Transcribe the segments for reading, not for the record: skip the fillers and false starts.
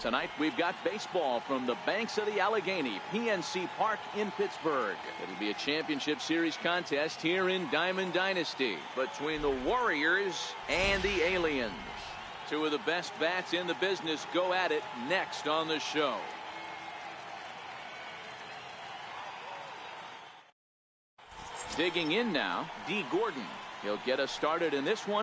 Tonight we've got baseball from the banks of the Allegheny, PNC Park in Pittsburgh. It'll be a championship series contest here in Diamond Dynasty between the Warriors and the Aliens. Two of the best bats in the business go at it next on the show. Digging in now, D. Gordon. He'll get us started in this one.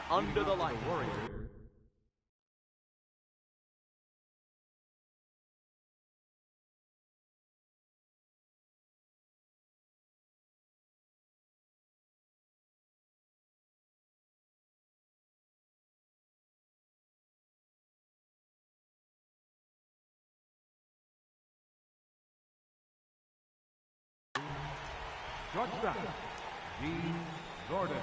Under the light. Shortstop, D. Gordon.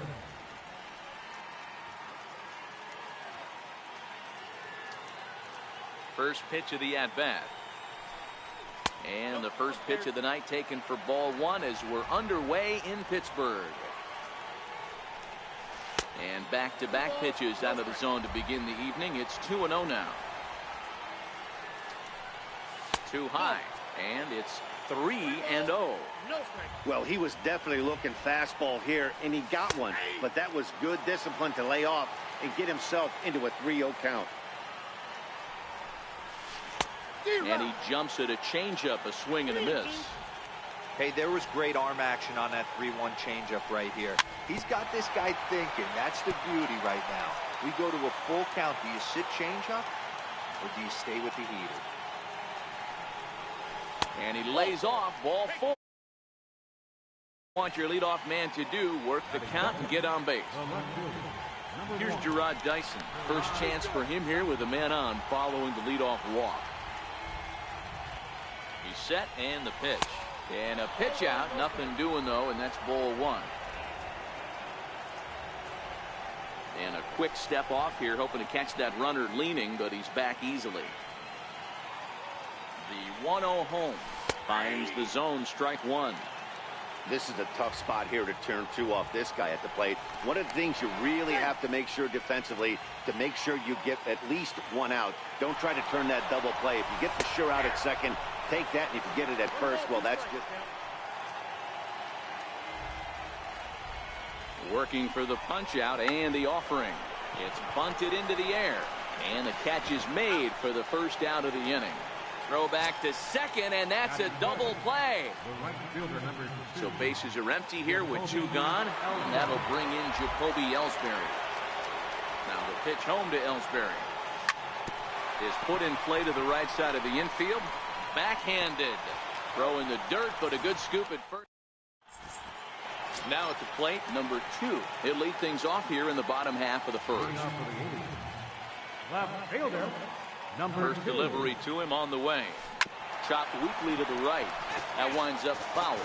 First pitch of the at-bat. And the first pitch of the night taken for ball one as we're underway in Pittsburgh. And back-to-back pitches out of the zone to begin the evening. It's 2-0 now. Too high. And it's 3-0. Well, he was definitely looking fastball here, and he got one. But that was good discipline to lay off and get himself into a 3-0 count. And he jumps at a changeup, a swing and a miss. Hey, there was great arm action on that 3-1 changeup right here. He's got this guy thinking. That's the beauty right now. We go to a full count. Do you sit changeup or do you stay with the heater? And he lays off ball four. Want your leadoff man to do, work the count and get on base. Here's Gerard Dyson. First chance for him here with a man on following the leadoff walk. He's set and the pitch. And a pitch out. Nothing doing though, and that's ball one. And a quick step off here, hoping to catch that runner leaning, but he's back easily. The 1-0 home finds the zone, strike one. This is a tough spot here to turn two off this guy at the plate. One of the things you really have to make sure defensively to make sure you get at least one out. Don't try to turn that double play. If you get the sure out at second, take that, and if you get it at first, well, that's good. Working for the punch out and the offering. It's bunted into the air, and the catch is made for the first out of the inning. Throw back to second, and that's a double play. So bases are empty here with two gone, and that'll bring in Jacoby Ellsbury. Now the pitch home to Ellsbury is put in play to the right side of the infield. Backhanded. Throw in the dirt, but a good scoop at first. Now at the plate, number 2. He'll lead things off here in the bottom half of the first. Left fielder, First delivery to him on the way. Chopped weakly to the right. That winds up foul.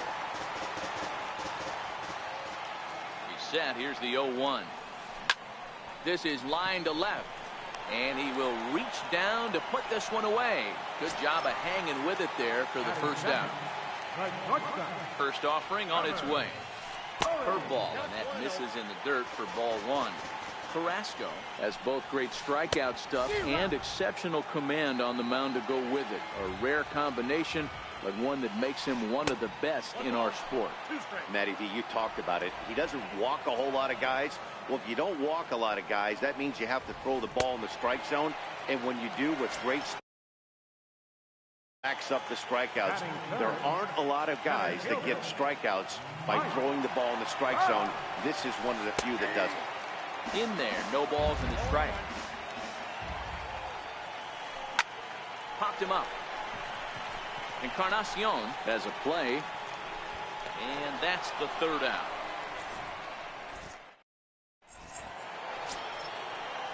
He's set. Here's the 0-1. This is line to left. And he will reach down to put this one away. Good job of hanging with it there for the first out. First offering on its way. Curveball, and that misses in the dirt for ball one. Carrasco has both great strikeout stuff and exceptional command on the mound to go with it. A rare combination, but one that makes him one of the best in our sport. Matty V, you talked about it. He doesn't walk a whole lot of guys. Well, if you don't walk a lot of guys, that means you have to throw the ball in the strike zone. And when you do with great backs up the strikeouts, there aren't a lot of guys that get strikeouts by throwing the ball in the strike zone. This is one of the few that does it. In there, no balls in the strike. Popped him up. Encarnacion has a play, and that's the third out.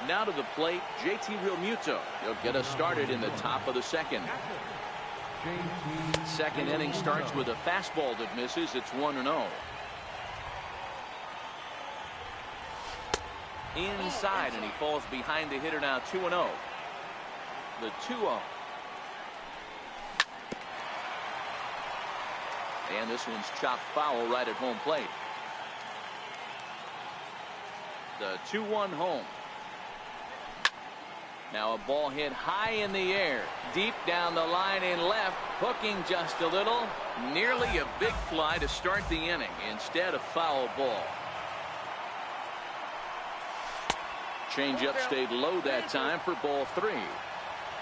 Now to the plate, JT Realmuto. He'll get us started in the top of the second. Second inning starts with a fastball that misses. It's 1-0. Inside, and he falls behind the hitter now. 2-0. The 2-0. And this one's chopped foul right at home plate. The 2-1 home. Now a ball hit high in the air, deep down the line in left, hooking just a little. Nearly a big fly to start the inning. Instead, a foul ball. Changeup stayed low that time for ball 3.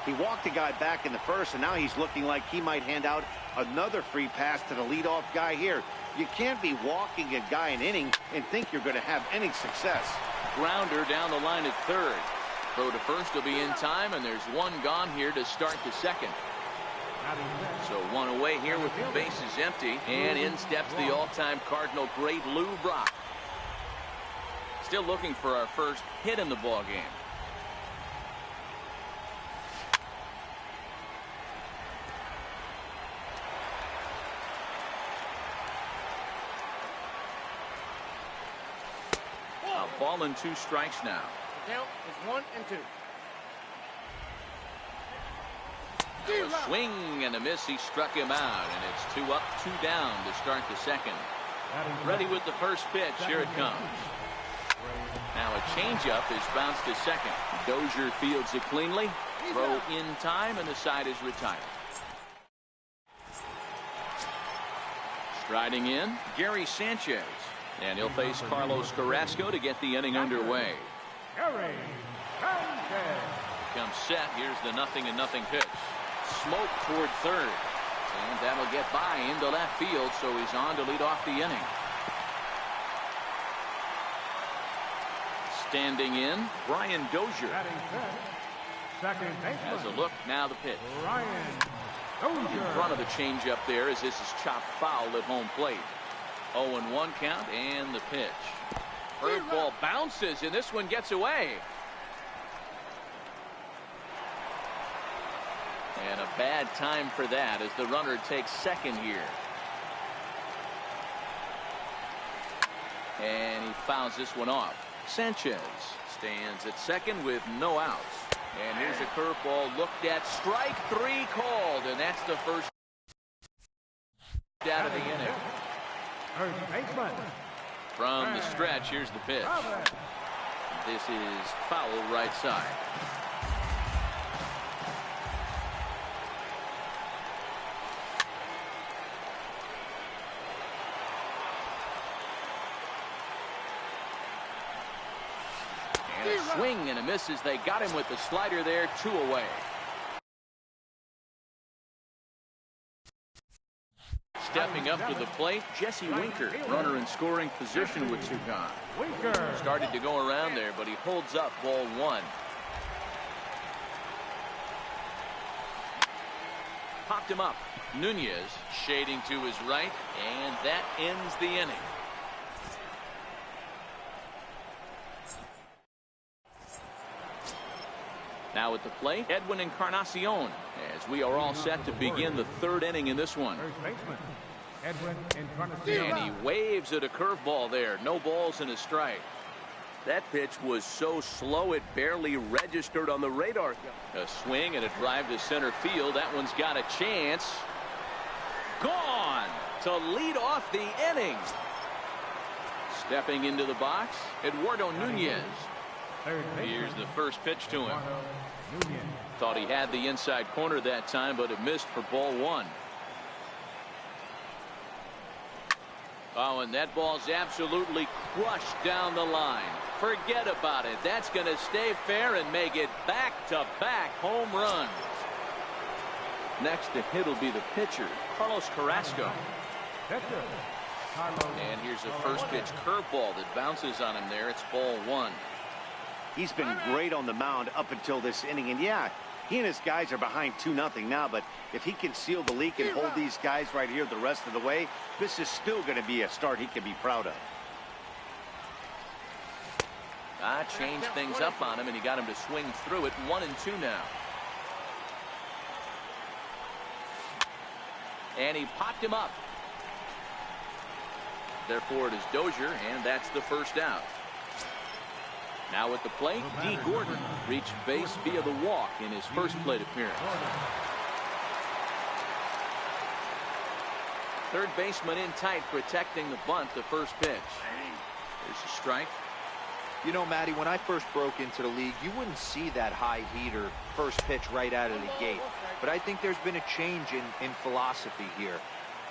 He walked the guy back in the first, and now he's looking like he might hand out another free pass to the leadoff guy here. You can't be walking a guy an inning and think you're going to have any success. Grounder down the line at third. Throw to first will be in time, and there's one gone here to start the second. So one away here with the bases empty, and in steps the all-time Cardinal great Lou Brock. Still looking for our first hit in the ball game. A ball and 2 strikes now. Count is 1 and 2. A swing and a miss. He struck him out, and it's 2 up, 2 down to start the second. Ready with the first pitch. Here it comes. Now a changeup is bounced to second. Dozier fields it cleanly. Throw in time, and the side is retired. Striding in, Gary Sanchez. And he'll face Carlos Carrasco to get the inning underway. Gary Sanchez. Comes set. Here's the 0-0 pitch. Smoke toward third. And that'll get by into left field, so he's on to lead off the inning. Standing in, Brian Dozier. Second baseman. Has a look. Now the pitch. Brian In front of the changeup there as this is chopped foul at home plate. 0-1 count, and the pitch. Curveball bounces, and this one gets away. And a bad time for that as the runner takes second here. And he fouls this one off. Sanchez stands at second with no outs. And here's a curveball looked at. Strike 3 called, and that's the first out of the inning. First baseman. From the stretch, here's the pitch. This is foul right side. And a swing and a miss as they got him with the slider there. 2 away. Stepping up to the plate, Jesse Winker, runner in scoring position with 2 gone. Winker. Started to go around there, but he holds up ball 1. Popped him up. Nunez shading to his right, and that ends the inning. Now at the plate, Edwin Encarnacion, as we are all set to begin the 3rd inning in this one. First baseman. Edwin Encarnacion. And he waves at a curveball there. No balls and a strike. That pitch was so slow it barely registered on the radar. A swing and a drive to center field. That one's got a chance. Gone to lead off the inning. Stepping into the box, Eduardo Nunez. Here's the first pitch to him. Thought he had the inside corner that time, but it missed for ball 1. Oh, and that ball's absolutely crushed down the line. Forget about it. That's going to stay fair and make it back-to-back home runs. Next to hit will be the pitcher, Carlos Carrasco. And here's a first pitch curveball that bounces on him there. It's ball 1. He's been great on the mound up until this inning. And yeah, he and his guys are behind 2-0 now. But if he can seal the leak and hold these guys right here the rest of the way, this is still going to be a start he can be proud of. Changed things up on him, and he got him to swing through it. 1-2 now. And he popped him up. Therefore, it is Dozier, and that's the first out. Now at the plate, D. Gordon reached base via the walk in his first plate appearance. Third baseman in tight, protecting the bunt, the first pitch. There's a strike. You know, Matty, when I first broke into the league, you wouldn't see that high heater first pitch right out of the gate. But I think there's been a change in philosophy here.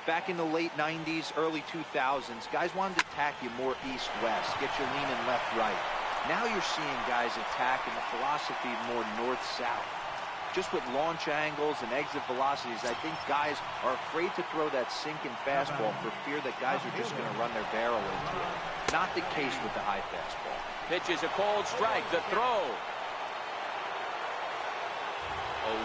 Back in the late 90s, early 2000s, guys wanted to attack you more east-west, get you leaning left-right. Now you're seeing guys attack in the philosophy more north-south. Just with launch angles and exit velocities, I think guys are afraid to throw that sinking fastball for fear that guys are just going to run their barrel into it. Not the case with the high fastball. Pitch is a cold strike. The throw.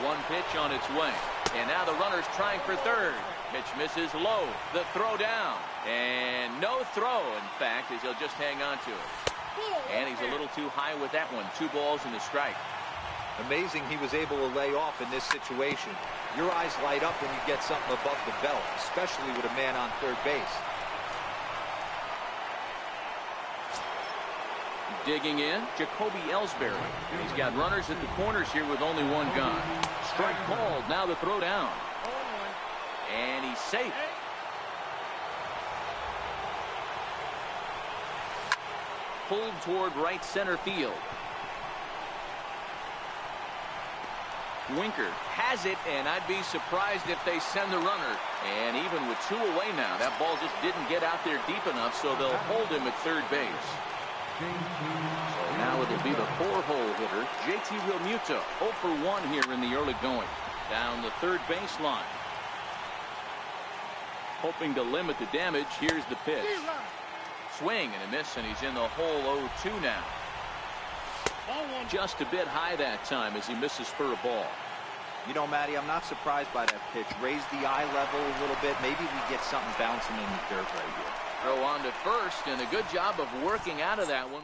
One pitch on its way. And now the runner's trying for third. Pitch misses low. The throw down. And no throw, in fact, as he'll just hang on to it. And he's a little too high with that one. 2 balls and a strike. Amazing he was able to lay off in this situation. Your eyes light up when you get something above the belt, especially with a man on third base. Digging in, Jacoby Ellsbury. He's got runners at the corners here with only one gone. Strike called. Now the throw down. And he's safe. Pulled toward right center field. Winker has it, and I'd be surprised if they send the runner. And even with 2 away now, that ball just didn't get out there deep enough, so they'll hold him at third base. So now it'll be the 4-hole hitter, JT Realmuto, 0 for 1 here in the early going. Down the third baseline. Hoping to limit the damage, here's the pitch. Swing and a miss, and he's in the hole 0-2 now. Just a bit high that time as he misses for a ball. You know, Matty, I'm not surprised by that pitch. Raise the eye level a little bit. Maybe we get something bouncing in the dirt right here. Throw on to first, and a good job of working out of that one.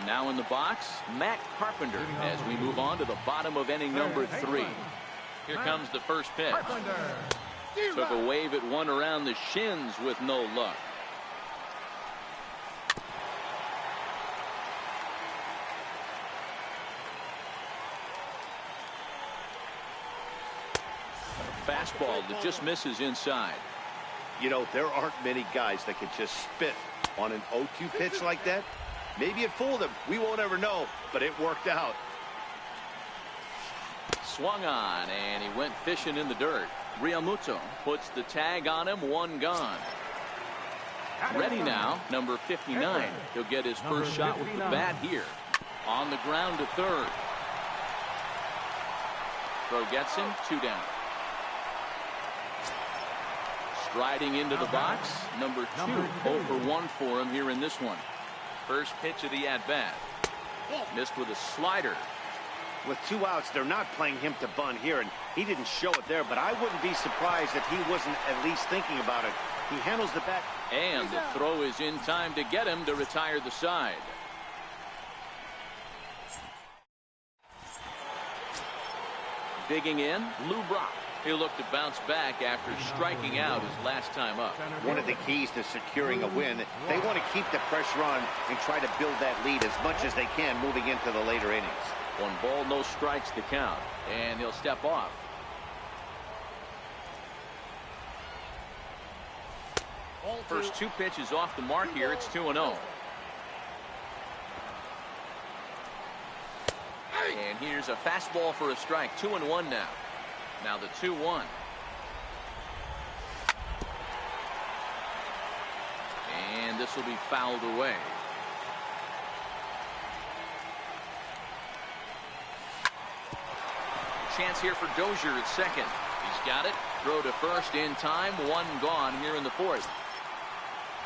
Now in the box, Matt Carpenter as we move on to the bottom of inning number 3. Here comes the first pitch. Took a wave at one around the shins with no luck. Fastball that just misses inside. You know, there aren't many guys that can just spit on an 0-2 pitch like that. Maybe it fooled him. We won't ever know, but it worked out. Swung on, and he went fishing in the dirt. Realmuto puts the tag on him. 1 gone. Ready now, number 59. He'll get his first shot with the bat here. On the ground to third. Throw gets him. 2 down. Striding into the box, number 2. 0 for 1 for him here in this one. First pitch of the at-bat. Missed with a slider. With 2 outs, they're not playing him to bunt here, and he didn't show it there, but I wouldn't be surprised if he wasn't at least thinking about it. He handles the bat. And the throw is in time to get him to retire the side. Digging in, Lou Brock. He'll look to bounce back after striking out his last time up. One of the keys to securing a win, they want to keep the pressure on and try to build that lead as much as they can moving into the later innings. 1 ball, no strikes to count, and he'll step off. First 2 pitches off the mark here. It's 2-0. And here's a fastball for a strike. 2-1 now. Now the 2-1. And this will be fouled away. Chance here for Dozier at second. He's got it. Throw to first in time. 1 gone here in the 4th.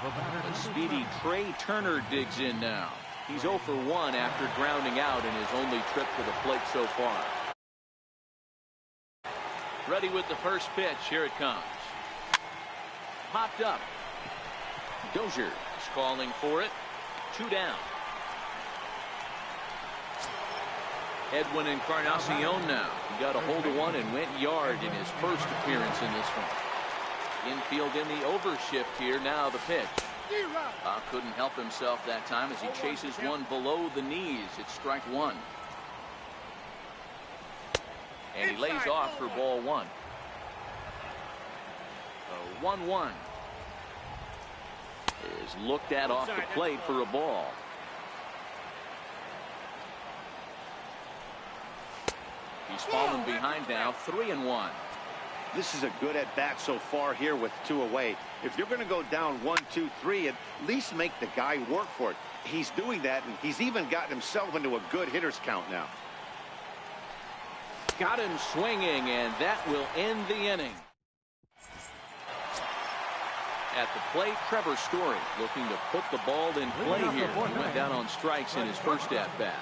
The speedy Trey Turner digs in now. He's 0 for 1 after grounding out in his only trip to the plate so far. Ready with the first pitch. Here it comes. Popped up. Dozier is calling for it. 2 down. Edwin Encarnacion now. He got a hold of one and went yard in his first appearance in this one. Infield in the overshift here. Now the pitch. Couldn't help himself that time as he chases one below the knees. It's strike 1. And he lays off for ball 1. 1-1 is looked at off the plate for a ball. He's fallen behind now, 3-1. This is a good at bat so far here with 2 away. If you're going to go down 1, 2, 3, at least make the guy work for it. He's doing that, and he's even gotten himself into a good hitter's count now. Got him swinging, and that will end the inning. At the plate, Trevor Story looking to put the ball in play here. He went down on strikes in his first at-bat.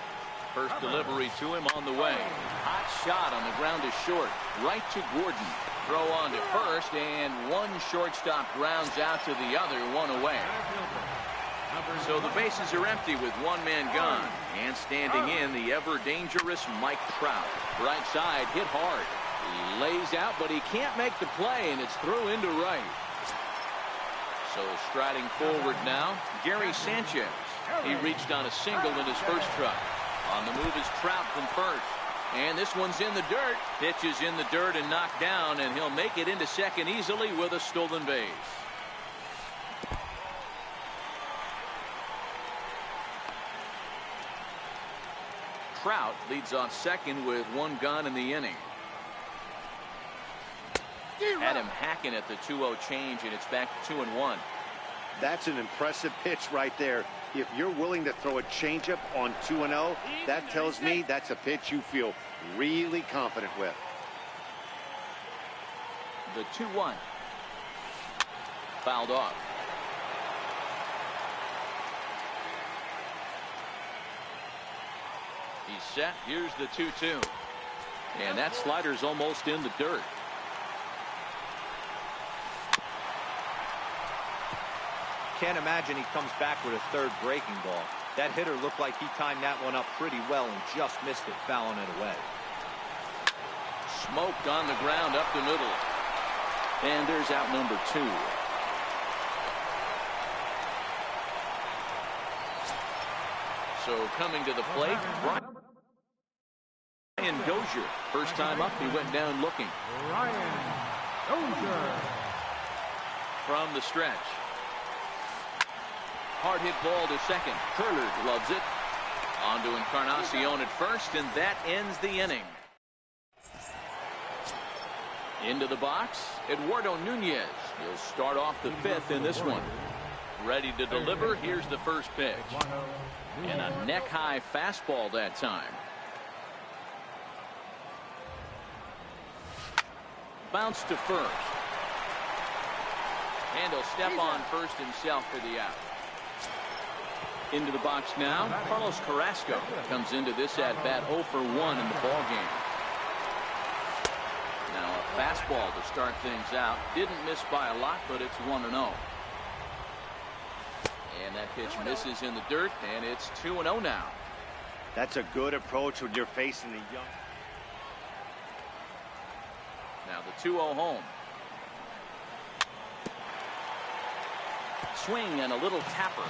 First delivery to him on the way. Hot shot on the ground is short. Right to Gordon. Throw on to first, and one shortstop grounds out to the other, 1 away. So the bases are empty with 1 man gone. And standing in, the ever-dangerous Mike Trout. Right side, hit hard. He lays out, but he can't make the play, and it's through into right. So striding forward now, Gary Sanchez. He reached on a single in his first try. On the move is Trout from first. And this one's in the dirt. Pitch is in the dirt and knocked down, and he'll make it into second easily with a stolen base. Trout leads off second with 1 gone in the inning. Had him hacking at the 2-0 change, and it's back to 2-1. That's an impressive pitch right there. If you're willing to throw a changeup on 2-0, that tells me that's a pitch you feel really confident with. The 2-1. Fouled off. He's set. Here's the 2-2. And that slider's almost in the dirt. Can't imagine he comes back with a third breaking ball. That hitter looked like he timed that one up pretty well and just missed it, fouling it away. Smoked on the ground up the middle. And there's out number 2. So coming to the plate, Ryan Dozier. First time up, he went down looking. Ryan Dozier. From the stretch. Hard hit ball to second. Curler gloves it. On to Encarnacion at first, and that ends the inning. Into the box, Eduardo Nunez. He'll start off the 5th in this one. Ready to deliver. Here's the first pitch. And a neck-high fastball that time. Bounce to first. And he'll step on first himself for the out. Into the box now, Carlos Carrasco comes into this at-bat 0 for 1 in the ballgame. Now a fastball to start things out. Didn't miss by a lot, but it's 1-0. And that pitch misses in the dirt, and it's 2-0 now. That's a good approach when you're facing the young. Now the 2-0 home. Swing and a little tapper.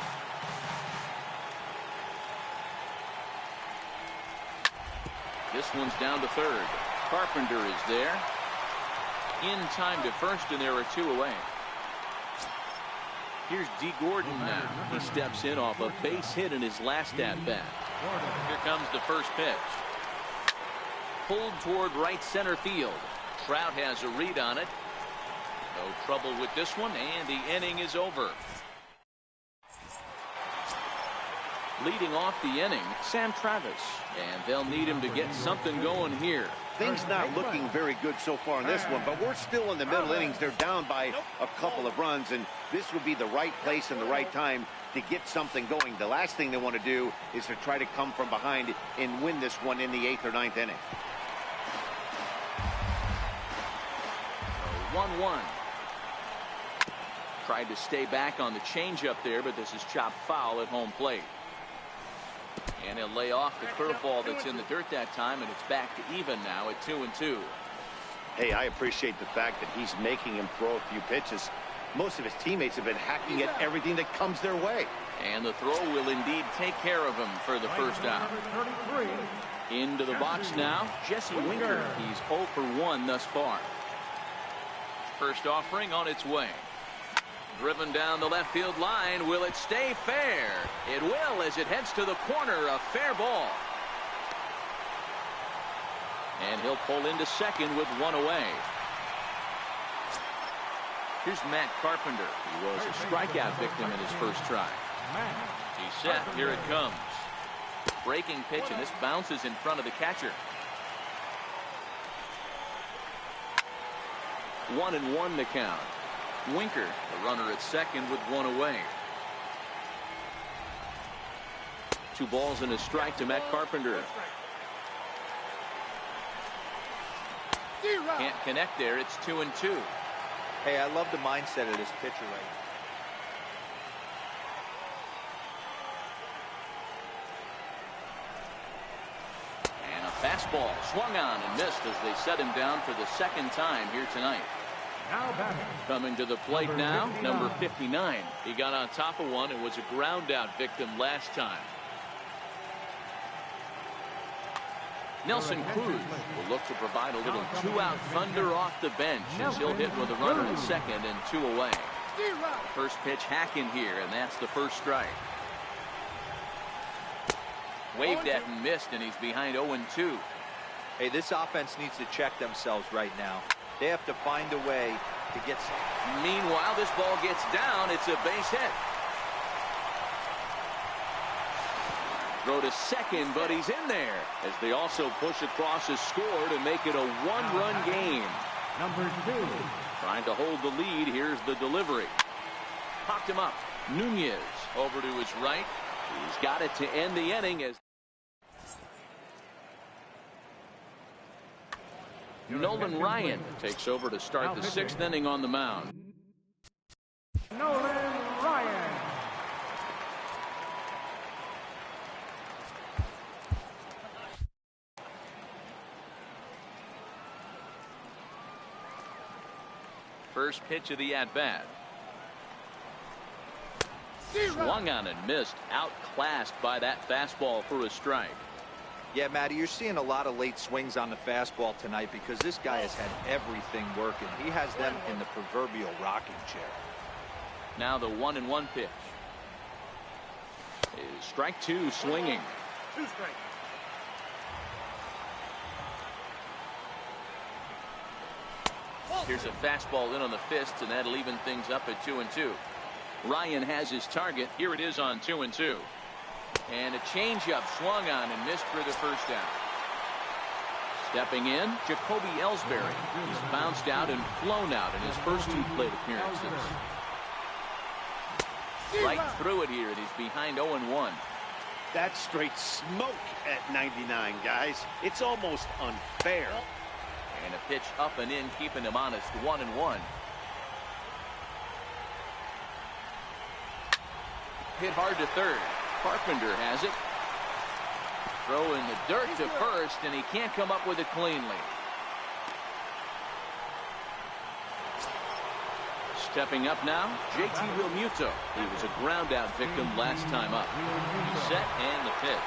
This one's down to third. Carpenter is there. In time to first, and there are 2 away. Here's D. Gordon now. He steps in off a base hit in his last at-bat. Here comes the first pitch. Pulled toward right center field. Trout has a read on it. No trouble with this one, and the inning is over. Leading off the inning, Sam Travis, and they'll need him to get something going here. Things not looking very good so far in this one, but we're still in the middle innings. They're down by a couple of runs, and this would be the right place and the right time to get something going. The last thing they want to do is to try to come from behind and win this one in the 8th or 9th inning. 1-1. Tried to stay back on the changeup there, but this is chopped foul at home plate. And he'll lay off the curveball that's in the dirt that time, and it's back to even now at 2-2. Hey, I appreciate the fact that he's making him throw a few pitches. Most of his teammates have been hacking at everything that comes their way. And the throw will indeed take care of him for the first out. Into the box now, Jesse Winker. He's 0 for 1 thus far. First offering on its way. Driven down the left field line. Will it stay fair? It will, as it heads to the corner. A fair ball. And he'll pull into second with one away. Here's Matt Carpenter. He was a strikeout victim in his first try. He's set. Here it comes. Breaking pitch, and this bounces in front of the catcher. 1-1 the count. Winker, the runner at second with one away. 2 balls and a strike to Matt Carpenter. Can't connect there. It's 2-2. Hey, I love the mindset of this pitcher right now. And a fastball swung on and missed as they set him down for the second time here tonight. Coming to the plate now, number 59. He got on top of one and was a ground out victim last time. Nelson Cruz will look to provide a little 2-out thunder off the bench as he'll hit with a runner at second and 2 away. First pitch hacking here, and that's the first strike. Waved at and missed, and he's behind 0-2. Hey, this offense needs to check themselves right now. They have to find a way to get. Meanwhile, this ball gets down. It's a base hit. Throw to second, but he's in there as they also push across his score to make it a 1-run game. Number 2. Trying to hold the lead. Here's the delivery. Popped him up. Nunez over to his right. He's got it to end the inning as Nolan Ryan takes over to start the 6th inning on the mound. Nolan Ryan. First pitch of the at-bat. Swung on and missed. Outclassed by that fastball for a strike. Yeah, Matty, you're seeing a lot of late swings on the fastball tonight because this guy has had everything working. He has them in the proverbial rocking chair. Now the 1-1 pitch. Is strike 2 swinging. 2 strikes. Here's a fastball in on the fist, and that'll even things up at 2-2. Ryan has his target. Here it is on 2-2. And a changeup swung on and missed for the first out. Stepping in, Jacoby Ellsbury. He's bounced out and flown out in his first 2 plate appearances. Right through it here, and he's behind 0-1. That's straight smoke at 99, guys. It's almost unfair. And a pitch up and in, keeping him honest. 1-1. Hit hard to third. Carpenter has it. Throw in the dirt to first, and he can't come up with it cleanly. Stepping up now, JT Realmuto. He was a ground out victim last time up. He's set and the pitch.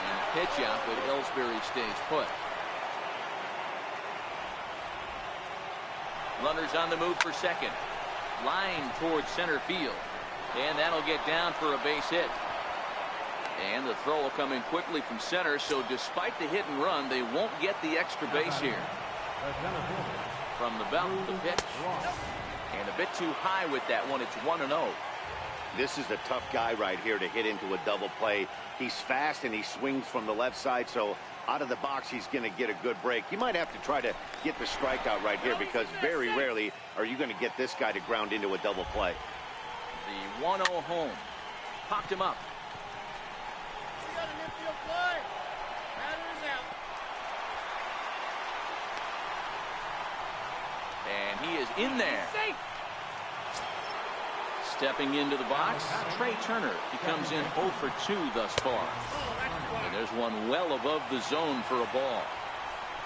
And a pitch out, but Ellsbury stays put. Runners on the move for second. Line towards center field. And that'll get down for a base hit. And the throw will come in quickly from center, so despite the hit and run, they won't get the extra base here. From the belt, the pitch. And a bit too high with that one. It's 1-0. This is a tough guy right here to hit into a double play. He's fast and he swings from the left side, so out of the box he's going to get a good break. You might have to try to get the strikeout right here because very rarely are you going to get this guy to ground into a double play. The 1-0 home. Popped him up. We got an infield fly. Batter is out. And he is in there. Stepping into the box, Trey Turner. He comes in 0 for 2 thus far. And there's one well above the zone for a ball.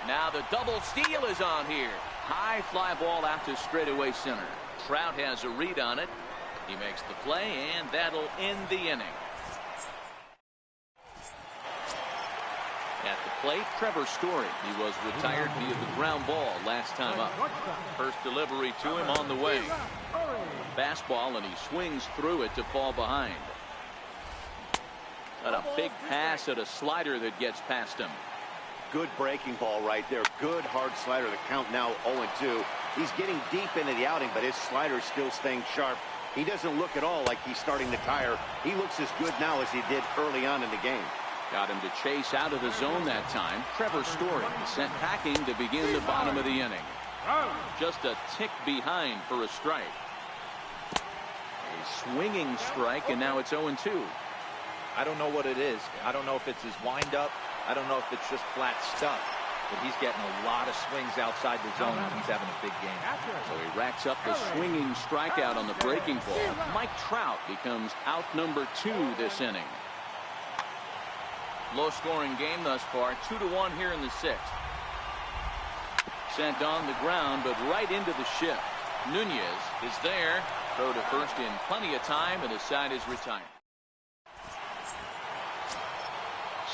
Now the double steal is on here. High fly ball out to straightaway center. Trout has a read on it. He makes the play, and that'll end the inning. At the plate, Trevor Story. He was retired via the ground ball last time up. First delivery to him on the way. Fastball, and he swings through it to fall behind. And a big pass at a slider that gets past him. Good breaking ball right there. Good hard slider. The count now 0-2. He's getting deep into the outing, but his slider's still staying sharp. He doesn't look at all like he's starting to tire. He looks as good now as he did early on in the game. Got him to chase out of the zone that time. Trevor Story is sent packing to begin the bottom of the inning. Just a tick behind for a strike. A swinging strike, and now it's 0-2. I don't know what it is. I don't know if it's his windup. I don't know if it's just flat stuff. But he's getting a lot of swings outside the zone, and he's having a big game. So he racks up the swinging strikeout on the breaking ball. Mike Trout becomes out number 2 this inning. Low-scoring game thus far, 2-1 here in the 6th. Sent on the ground, but right into the shift. Nunez is there. Throw to first in plenty of time, and the side is retired.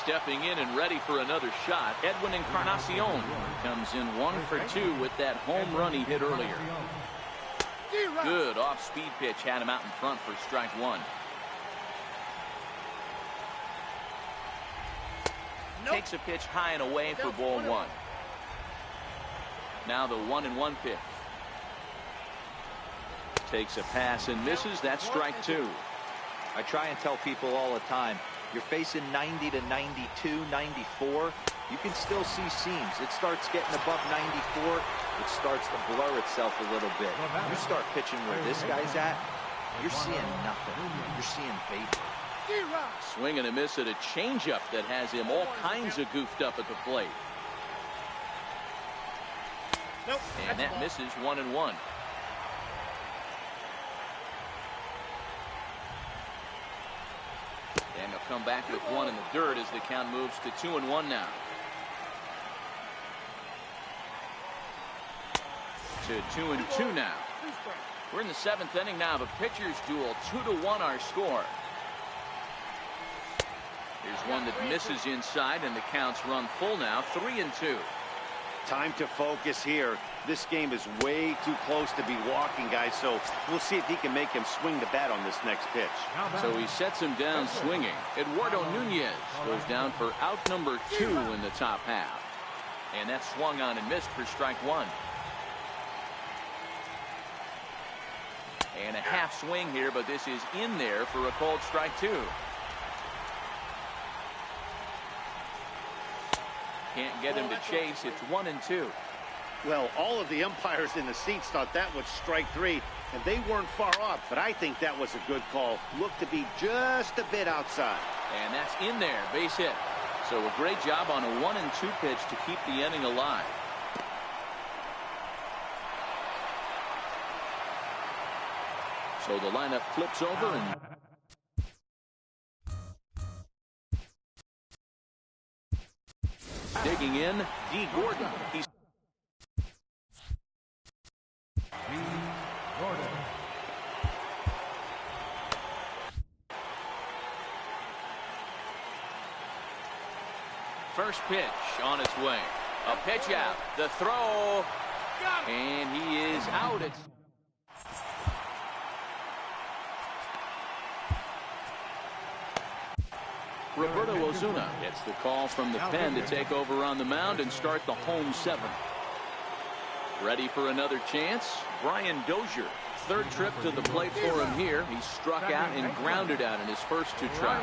Stepping in and ready for another shot, Edwin Encarnacion comes in 1 for 2 with that home run he hit earlier. Good off-speed pitch had him out in front for strike 1. Takes a pitch high and away for ball 1. Now the 1-1 pitch. Takes a pass and misses. That's strike 2. I try and tell people all the time, you're facing 90 to 92, 94. You can still see seams. It starts getting above 94. It starts to blur itself a little bit. You start pitching where this guy's at, you're seeing nothing. You're seeing vapor. Swing and a miss at a changeup that has him all kinds of goofed up at the plate. And that misses 1-1. And he'll come back with 1 in the dirt as the count moves to 2-1 now. To 2-2 now. We're in the 7th inning now. The pitchers duel. 2-1 our score. Here's one that misses inside, and the counts run full now. 3-2. Time to focus here. This game is way too close to be walking, guys, so we'll see if he can make him swing the bat on this next pitch. So he sets him down swinging. Eduardo Nunez goes down for out number 2 in the top half. And that's swung on and missed for strike 1. And a half swing here, but this is in there for a called strike 2. Can't get him to chase. It's 1-2. Well, all of the umpires in the seats thought that was strike 3, and they weren't far off, but I think that was a good call. Looked to be just a bit outside. And that's in there, base hit. So a great job on a 1-2 pitch to keep the inning alive. So the lineup flips over and digging in, D. Gordon. He's first pitch on its way. A pitch out. The throw. And he is out. It's Roberto Ozuna gets the call from the pen to take over on the mound and start the home 7th. Ready for another chance? Brian Dozier. 3rd trip to the plate for him here. He struck out and grounded out in his first 2 tries.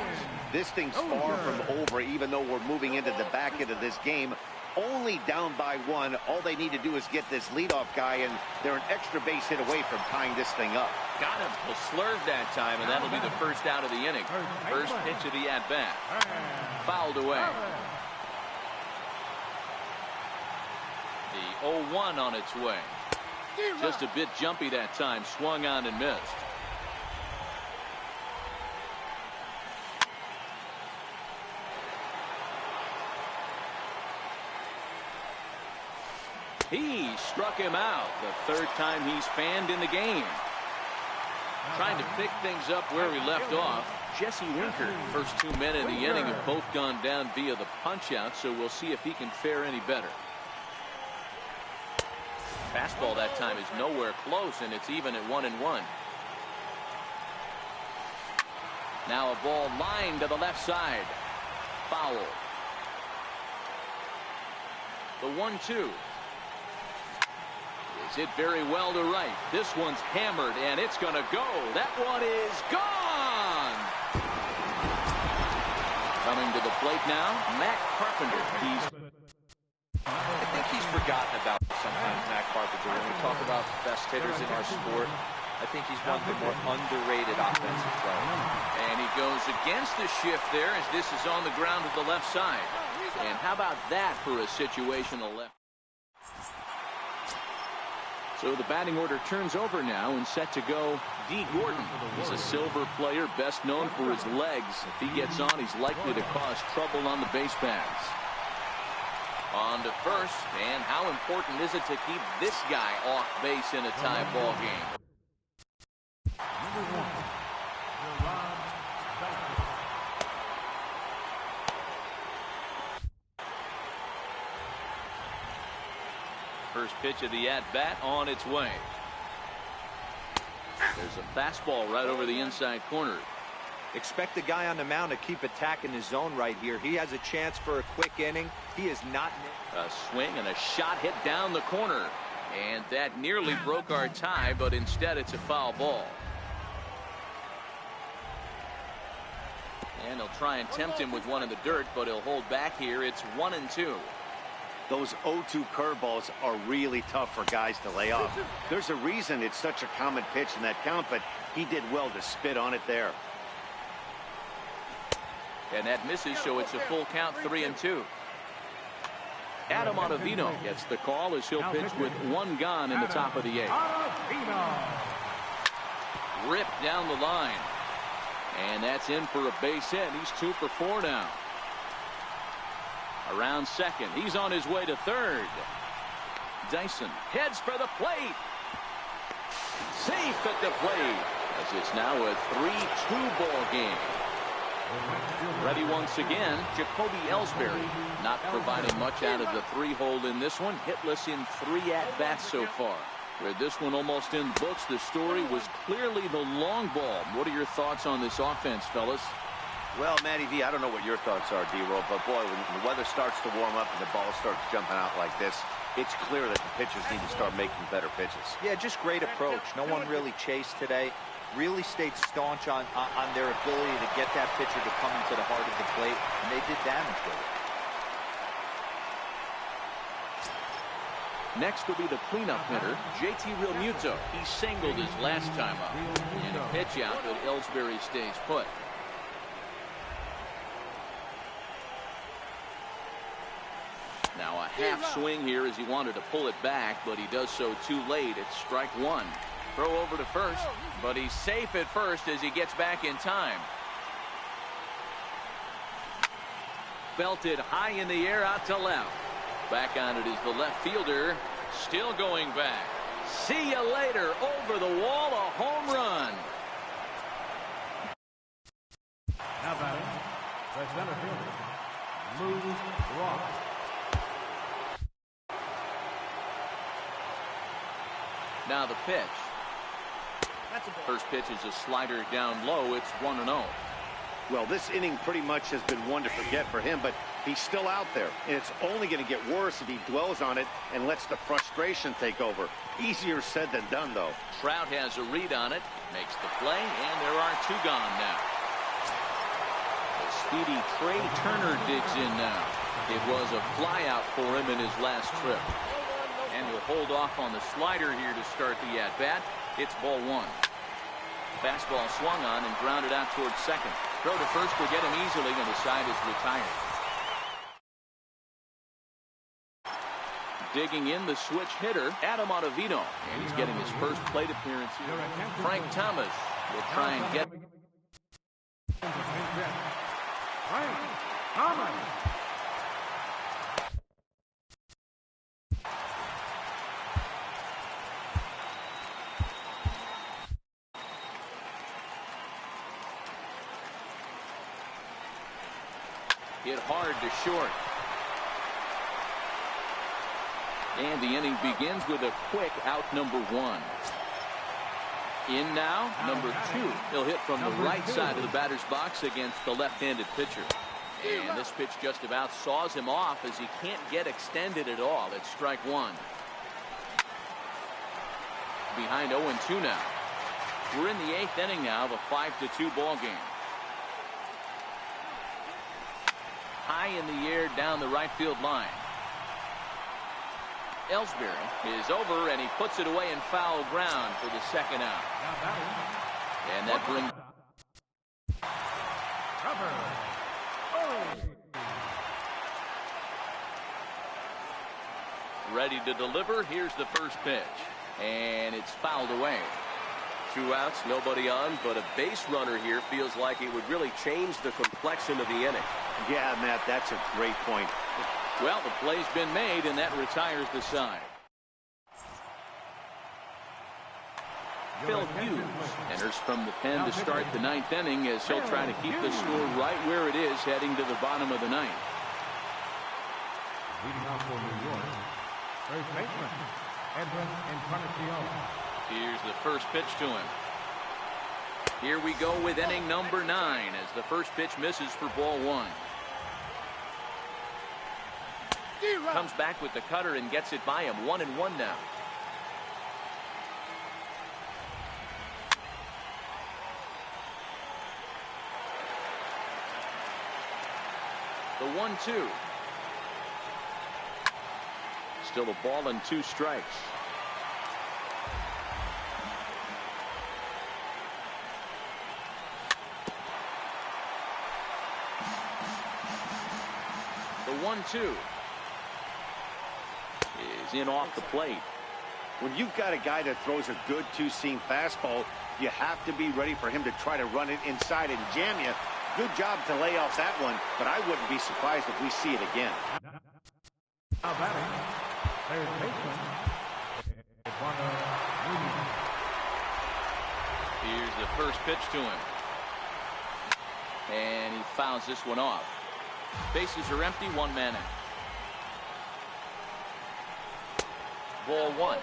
This thing's far from over, even though we're moving into the back end of this game. Only down by 1. All they need to do is get this leadoff guy, and they're an extra base hit away from tying this thing up. Got him. Will slurve that time, and that'll be the first out of the inning. First pitch of the at-bat. Fouled away. The 0-1 on its way. Just a bit jumpy that time. Swung on and missed. He struck him out. The third time he's fanned in the game. Trying to pick things up where we left off. Jesse Winker, first 2 men in the inning have both gone down via the punch-out, so we'll see if he can fare any better. Fastball that time is nowhere close, and it's even at 1-1. Now a ball lined to the left side. Foul. The 1-2. Is hit very well to right. This one's hammered, and it's going to go. That one is gone. Coming to the plate now, Matt Carpenter. I think he's forgotten about sometimes Matt Carpenter. When we talk about best hitters in our sport, I think he's one of the more underrated offensive players. And he goes against the shift there as this is on the ground to the left side. And how about that for a situational left? So the batting order turns over now and set to go D. Gordon. He's a silver player, best known for his legs. If he gets on, he's likely to cause trouble on the base paths. On to first, and how important is it to keep this guy off base in a tie ball game? First pitch of the at-bat on its way. There's a fastball right over the inside corner. Expect the guy on the mound to keep attacking his zone right here. He has a chance for a quick inning. He is not. A swing and a shot hit down the corner. And that nearly broke our tie, but instead it's a foul ball. And he'll try and tempt him with one in the dirt, but he'll hold back here. It's 1-2. Those 0-2 curveballs are really tough for guys to lay off. There's a reason it's such a common pitch in that count, but he did well to spit on it there. And that misses, so it's a full count, 3-2. Adam Ottavino gets the call as he'll pitch with one gone in the top of the eighth. Ripped down the line. And that's in for a base hit. He's 2 for 4 now. Around second. He's on his way to third. Dyson heads for the plate. Safe at the plate. As it's now a 3-2 ball game. Ready once again, Jacoby Ellsbury. Not providing much out of the 3-hole in this one. Hitless in 3 at-bats so far. With this one almost in books, the story was clearly the long ball. What are your thoughts on this offense, fellas? Well, Matty V, I don't know what your thoughts are, D-Roll, but boy, when the weather starts to warm up and the ball starts jumping out like this, it's clear that the pitchers need to start making better pitches. Yeah, just great approach. No one really chased today. Really stayed staunch on their ability to get that pitcher to come into the heart of the plate, and they did damage with it. Next will be the cleanup hitter, JT Realmuto. He singled his last time up. And a pitch out, but Ellsbury stays put. Now a half swing here as he wanted to pull it back, but he does so too late. It's strike one. Throw over to first, but he's safe at first as he gets back in time. Belted high in the air out to left. Back on it is the left fielder, still going back. See you later. Over the wall, a home run. Now batting, the center fielder, Lou Ross. Now the pitch. First pitch is a slider down low. It's 1-0. Well, this inning pretty much has been one to forget for him, but he's still out there, and it's only going to get worse if he dwells on it and lets the frustration take over. Easier said than done, though. Trout has a read on it, makes the play, and there are 2 gone now. The speedy Trey Turner digs in now. It was a flyout for him in his last trip. And he'll hold off on the slider here to start the at-bat. It's ball 1. Fastball swung on and grounded out towards second. Throw to first will get him easily, and the side is retired. Digging in the switch hitter, Adam Ottavino. And he's getting his first plate appearance here. Frank Thomas will try and get. Frank Thomas. Hit hard to short. And the inning begins with a quick out number 1. In now, number 2. He'll hit from the right side of the batter's box against the left-handed pitcher. And this pitch just about saws him off as he can't get extended at all. It's strike 1. Behind 0-2 now. We're in the 8th inning now of a 5-2 ball game. High in the air down the right field line. Ellsbury is over, and he puts it away in foul ground for the second out. And that brings... Ready to deliver. Here's the first pitch. And it's fouled away. 2 outs, nobody on, but a base runner here feels like it would really change the complexion of the inning. Yeah, Matt, that's a great point. Well, the play's been made, and that retires the side. Phil Hughes enters from the pen to start the 9th inning as he'll try to keep the score right where it is heading to the bottom of the 9th. Leading off for New York, first baseman, Edwin Encarnacion. Here's the first pitch to him. Here we go with inning number 9 as the first pitch misses for ball 1. Comes back with the cutter and gets it by him. 1-1 now. The 1-2. Still a ball and 2 strikes. The 1-2 is in off the plate. When you've got a guy that throws a good 2-seam fastball, you have to be ready for him to try to run it inside and jam you. Good job to lay off that one, but I wouldn't be surprised if we see it again. Now batting, third baseman, Eduardo Nunez. Here's the first pitch to him. And he fouls this one off. Bases are empty, 1 man out. Ball 1.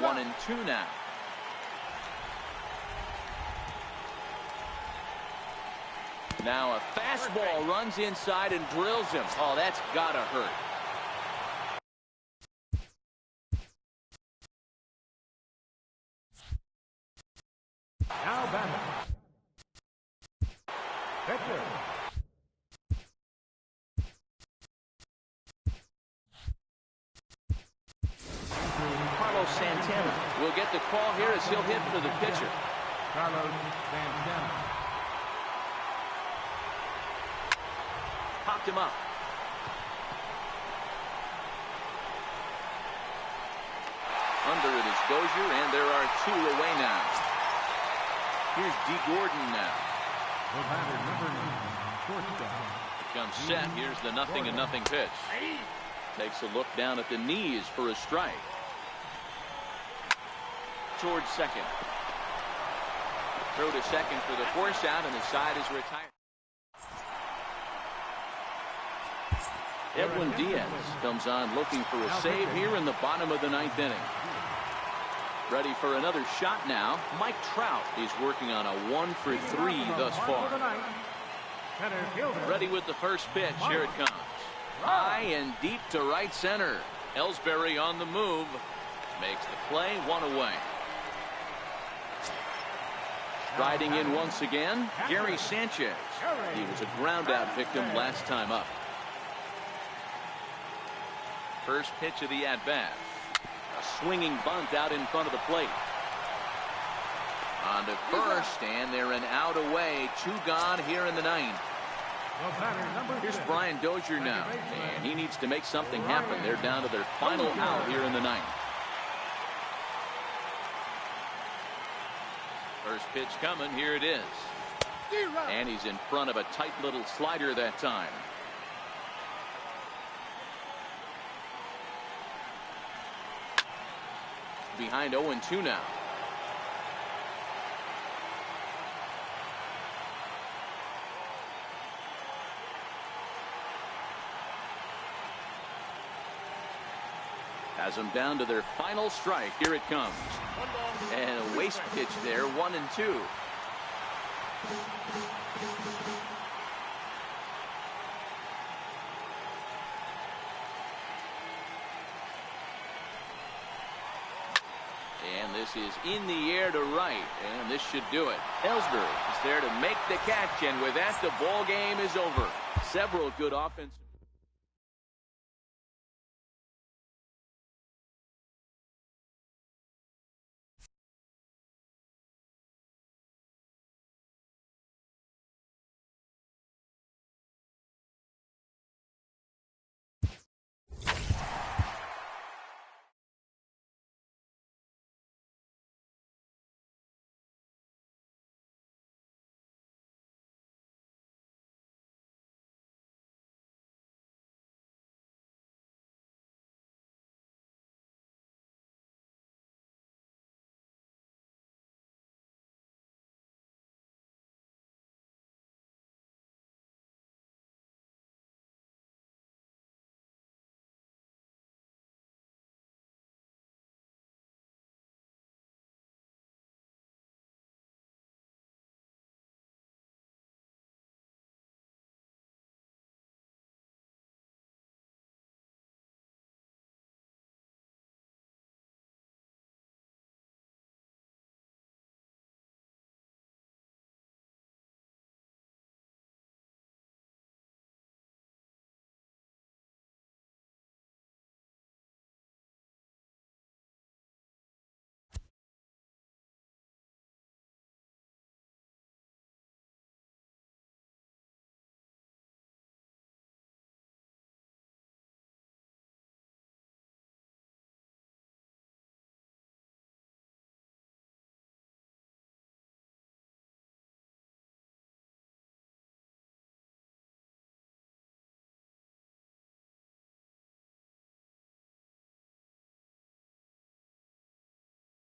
1-2 now. Now a fastball runs inside and drills him. Oh, that's gotta hurt. Now batting, pitcher, Carlos Santana will get the call here as he'll hit for the pitcher. Carlos Santana. Popped him up. Under it is Dozier, and there are 2 away now. Here's D. Gordon now. The batter, number 9, shortstop. Comes set. Here's the 0-0 pitch. Takes a look down at the knees for a strike. Towards second. Throw to second for the force out, and the side is retired. Edwin Diaz comes on looking for a save here in the bottom of the 9th inning. Ready for another shot now. Mike Trout is working on a 1-for-3 thus far. Ready with the first pitch. Here it comes. High and deep to right center. Ellsbury on the move. Makes the play, 1 away. Riding in once again, Gary Sanchez. He was a ground-out victim last time up. First pitch of the at-bat. A swinging bunt out in front of the plate. On to first, and they're an out away. 2 gone here in the 9th. Here's Brian Dozier now, and he needs to make something happen. They're down to their final out here in the 9th. First pitch coming. Here it is. And he's in front of a tight little slider that time. Behind 0-2 now. has them down to their final strike. Here it comes. And a waste pitch there, 1-2. And this is in the air to right, and this should do it. Ellsbury is there to make the catch, and with that, the ball game is over. Several good offensive